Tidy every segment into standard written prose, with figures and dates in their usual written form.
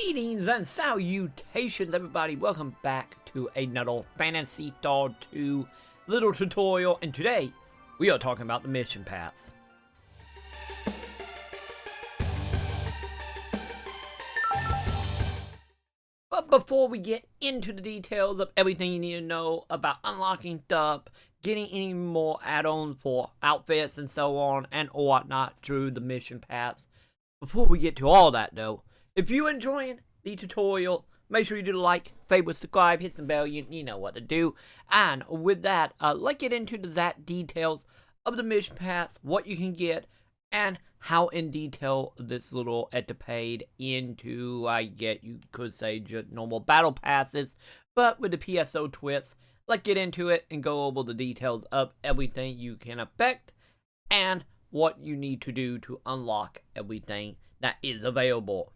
Greetings and salutations, everybody. Welcome back to another Phantasy 2 little tutorial, and today we are talking about the mission paths. But before we get into the details of everything you need to know about unlocking stuff, getting any more add-ons for outfits and so on and whatnot through the mission paths, before we get to all that though, if you're enjoying the tutorial, make sure you do the like, favorite, subscribe, hit the bell, you know what to do. And with that, let's get into the exact details of the mission paths, what you can get, and how in detail this little paid into, you could say, just normal battle passes, but with the PSO twist. Let's get into it and go over the details of everything you can affect and what you need to do to unlock everything that is available.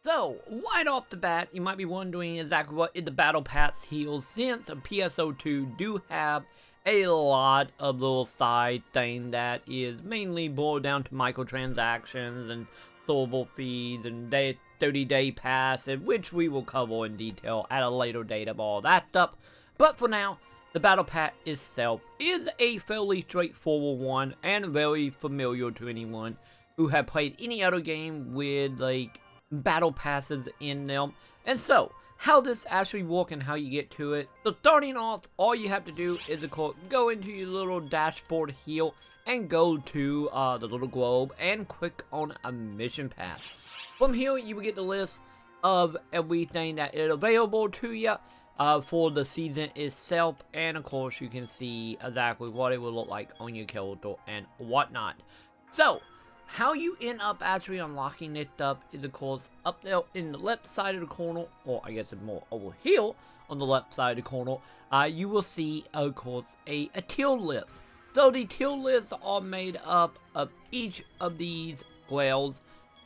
So, right off the bat, you might be wondering exactly what is the battle pass heals, since PSO2 do have a lot of little side thing that is mainly boiled down to microtransactions and throwable fees and 30-day pass, which we will cover in detail at a later date of all that stuff. But for now, the battle pass itself is a fairly straightforward one and very familiar to anyone who have played any other game with like battle passes in them. And so, how this actually works and how you get to it. So starting off, all you have to do is of course go into your little dashboard here and go to the little globe and click on a mission path. From here, you will get the list of everything that is available to you for the season itself, and of course you can see exactly what it will look like on your character and whatnot. So, how you end up actually unlocking this stuff is of course up there in the left side of the corner, or I guess it's more over here on the left side of the corner, you will see of course a tier list. So the tier lists are made up of each of these wells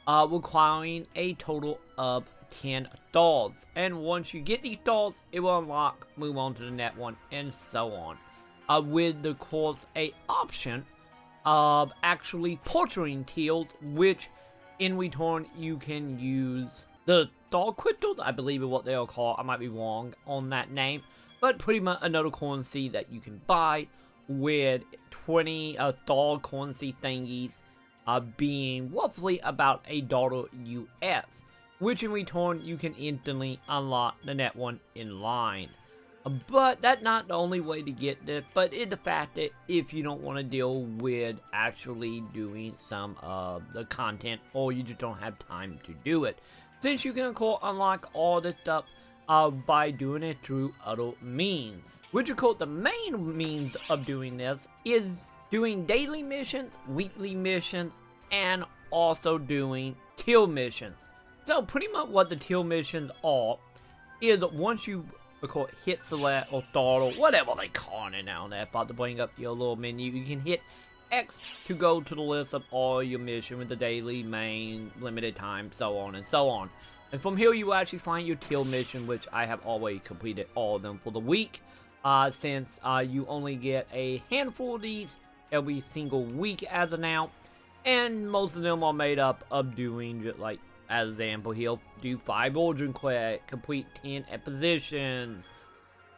requiring a total of 10 stars, and once you get these stars it will unlock, move on to the next one, and so on, with of course a option of actually portering tiers, which in return you can use the star crystals, I believe is what they are called. I might be wrong on that name, but pretty much another currency that you can buy with 20 star currency thingies being roughly about $1 US, which in return you can instantly unlock the next one in line. But that's not the only way to get this, but it's the fact that if you don't want to deal with actually doing some of the content, or you just don't have time to do it, since you can of course unlock all this stuff by doing it through other means. Which of course the main means of doing this is doing daily missions, weekly missions, and also doing tier missions. So pretty much what the tier missions are is once you of course hit select or start or whatever they call it now and that, about to bring up your little menu, you can hit X to go to the list of all your mission with the daily, main, limited time, so on and so on. And from here you will actually find your tier mission, which I have already completed all of them for the week, since you only get a handful of these every single week as of now, and most of them are made up of doing just like, as example, he'll do 5 origin quests, complete 10 expositions,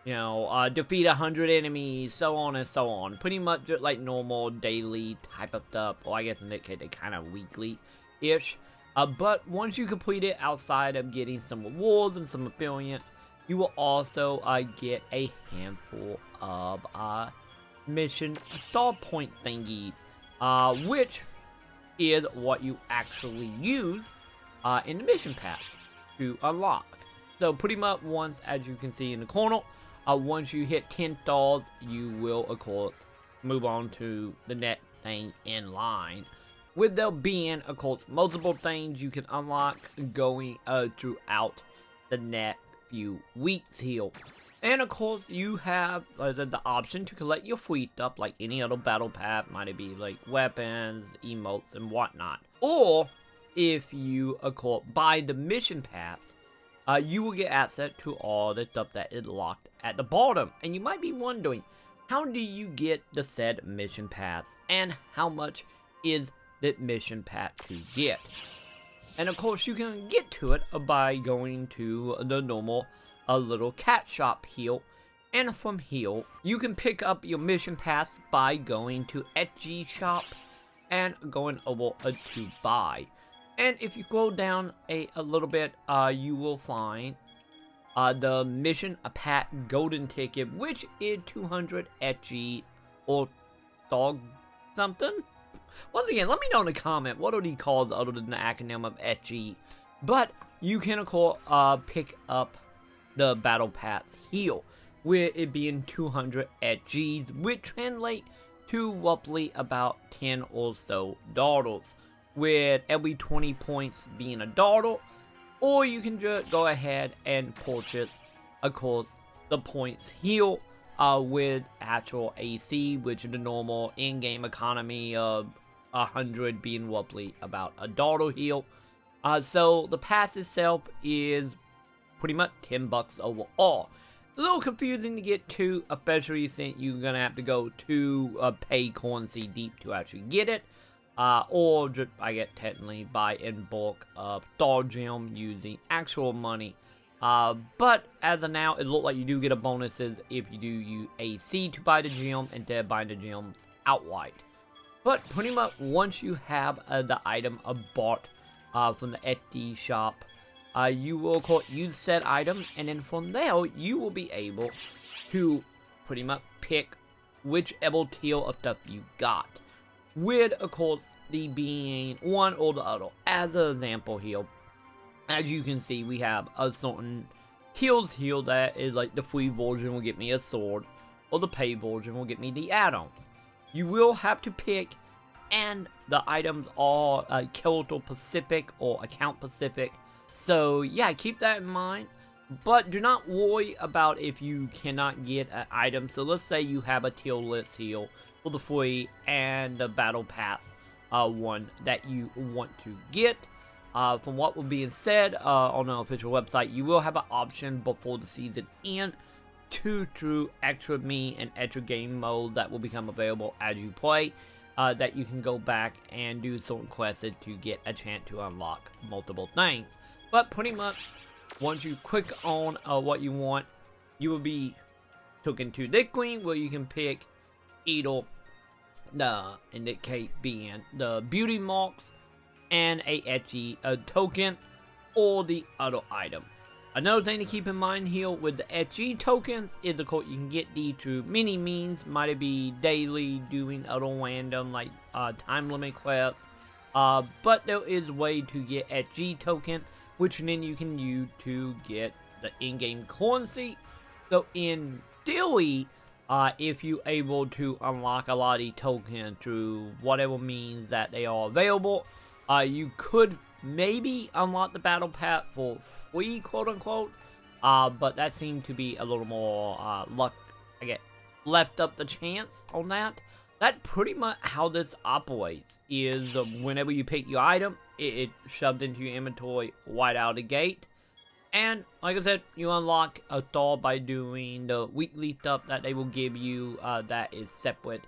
you know, defeat 100 enemies, so on and so on. Pretty much just like normal daily type of stuff, or I guess in that case they're kind of weekly-ish. But once you complete it, outside of getting some rewards and some affiliate, you will also get a handful of mission star point thingies, which is what you actually use in the mission pass to unlock. So pretty much once, as you can see in the corner, once you hit 10 stars, you will of course move on to the next thing in line, with there being of course multiple things you can unlock going throughout the next few weeks here. And of course you have the option to collect your free stuff like any other battle pass, might it be like weapons, emotes, and whatnot. Or if you of course buy the mission pass, you will get access to all the stuff that is locked at the bottom. And you might be wondering, how do you get the said mission pass, and how much is the mission pass to get? And of course, you can get to it by going to the normal little cat shop here. And from here, you can pick up your mission pass by going to SEGA shop and going over to buy. And if you go down a little bit, you will find the mission pass golden ticket, which is 200 SEGA or dog something. Once again, let me know in the comment what are these called other than the acronym of SEGA. But you can of course pick up the battle pass here, with it being 200 SEGAs, which translate to roughly about 10 or so dollars, with every 20 points being a dollar. Or you can just go ahead and purchase, of course, the points here with actual AC, which is the normal in-game economy of 100 being roughly about a dollar here. So the pass itself is pretty much 10 bucks overall. A little confusing to get to, especially since you're gonna have to go to pay currency deep to actually get it. Or just, I guess, technically buy in bulk of Star Gem using actual money. But as of now, it looks like you do get a bonuses if you do use AC to buy the gem instead of buying the gems outright. But pretty much once you have the item bought from the SEGA shop, you will of course use said item, and then from there you will be able to pretty much pick whichever tier of stuff you got, with of course the being one or the other. As an example here, as you can see, we have a certain tiers here that is like the free version will get me a sword, or the paid version will get me the add-ons. You will have to pick, and the items are character specific or account specific. So yeah, keep that in mind. But do not worry about if you cannot get an item. So let's say you have a tier list here for the free and the battle pass one that you want to get. From what was being said on the official website, you will have an option before the season ends to through extra me and extra game mode that will become available as you play. That you can go back and do certain quests to get a chance to unlock multiple things. But pretty much, once you click on what you want, you will be taken to this screen where you can pick either the indicate being the beauty marks and a SEGA token, or the other item. Another thing to keep in mind here with the SEGA tokens is of course you can get these through many means. Might it be daily, doing other random like time limit quests, but there is a way to get SEGA token, which then you can use to get the in-game currency. So in theory, if you're able to unlock a lot of these tokens through whatever means that they are available, you could maybe unlock the battle pass for free, quote unquote. But that seemed to be a little more luck, I guess, left up the chance on that. That's pretty much how this operates, is whenever you pick your item, it shoved into your inventory right out of the gate. And like I said, you unlock a star by doing the weekly stuff that they will give you that is separate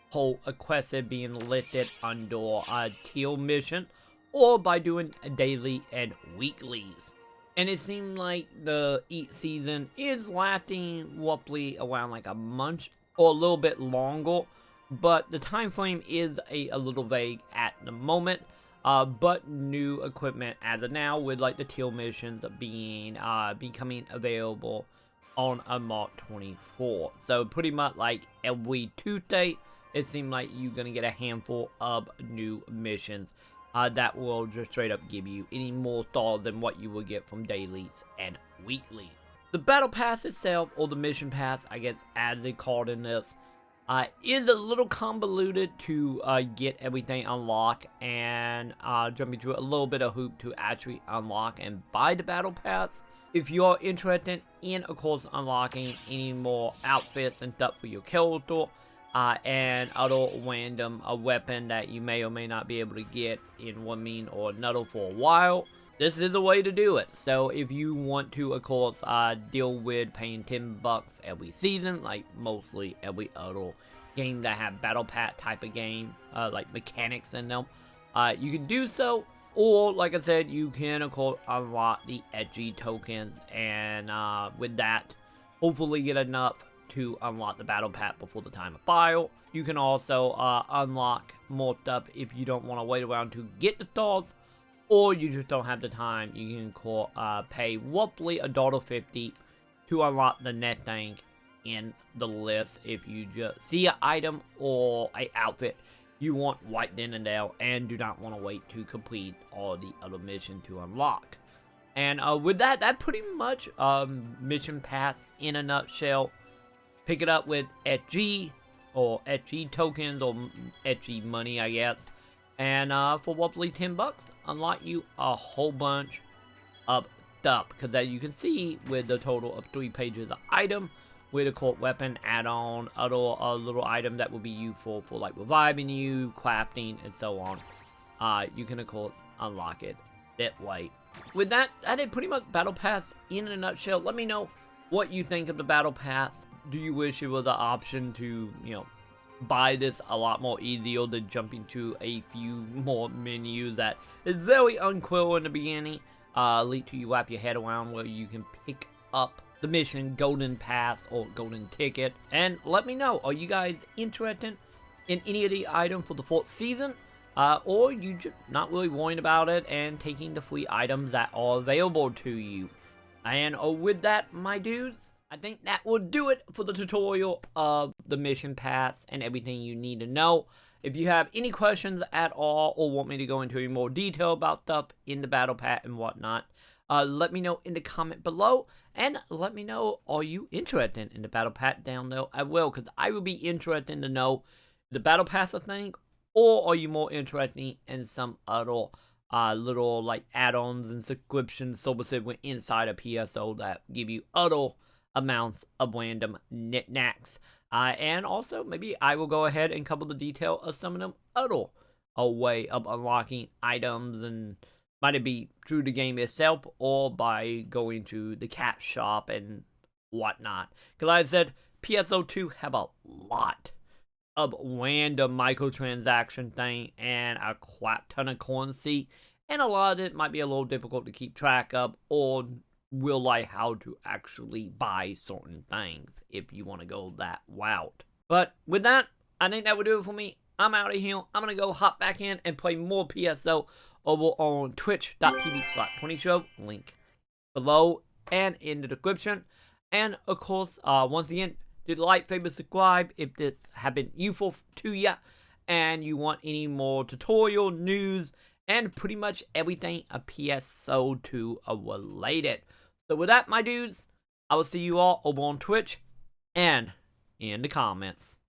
whole quest being listed under a tier mission, or by doing a daily and weeklies. And it seemed like the season is lasting roughly around like a month or a little bit longer, but the time frame is a little vague at the moment. But new equipment as of now, with like the tier missions being becoming available on March 24. So pretty much like every Tuesday, it seemed like you're gonna get a handful of new missions that will just straight up give you any more stars than what you will get from dailies and weeklies. The battle pass itself, or the mission pass, I guess as they called in this, is a little convoluted to get everything unlocked, and jumping through a little bit of hoop to actually unlock and buy the battle pass. If you are interested in, of course, unlocking any more outfits and stuff for your character, and other random weapon that you may or may not be able to get in one mean or another for a while, this is a way to do it. So if you want to, of course, deal with paying 10 bucks every season, like mostly every other game that have battle pass type of game, like mechanics in them, you can do so. Or, like I said, you can, of course, unlock the SG tokens, and with that, hopefully get enough to unlock the battle pack before the time of file. You can also unlock more stuff if you don't want to wait around to get the stars, or you just don't have the time. You can pay roughly $1.50 to unlock the next thing in the list if you just see an item or an outfit you want right then and there and do not want to wait to complete all the other missions to unlock. And with that, that pretty much mission pass in a nutshell. Pick it up with SG or SG tokens or SG money, I guess. And for roughly $10, unlock you a whole bunch of stuff. Because as you can see, with the total of 3 pages of item, with a court weapon add-on, other little item that will be useful for like reviving you, crafting, and so on. You can of course unlock it that way. With that, that is pretty much Battle Pass in a nutshell. Let me know what you think of the Battle Pass. Do you wish it was an option to, you know, buy this a lot more easier than jumping to a few more menus that is very unclear in the beginning? Lead to you wrap your head around where you can pick up the mission golden pass or golden ticket. And let me know, are you guys interested in any of the items for the 4th season? Or you just not really worrying about it and taking the free items that are available to you? And with that, my dudes, I think that will do it for the tutorial of the mission pass and everything you need to know. If you have any questions at all or want me to go into any more detail about stuff in the battle pass and whatnot, let me know in the comment below. And let me know, are you interested in the battle pass down there? I will, because I will be interested to know the battle pass thing, or are you more interested in some other little like add-ons and subscription services inside of PSO that give you other amounts of random knickknacks. And also, maybe I will go ahead and cover the detail of some of them other way of unlocking items, and might it be through the game itself or by going to the cat shop and whatnot. Because like I said, PSO2 have a lot of random microtransaction thing and a crap ton of currency, and a lot of it might be a little difficult to keep track of or realize how to actually buy certain things if you want to go that route. But with that, I think that would do it for me. I'm out of here. I'm going to go hop back in and play more PSO over on twitch.tv/20show. Link below and in the description. And of course, once again, do like, favorite, subscribe if this have been useful to you and you want any more tutorial news and pretty much everything a PSO2 related. So with that, my dudes, I will see you all over on Twitch and in the comments.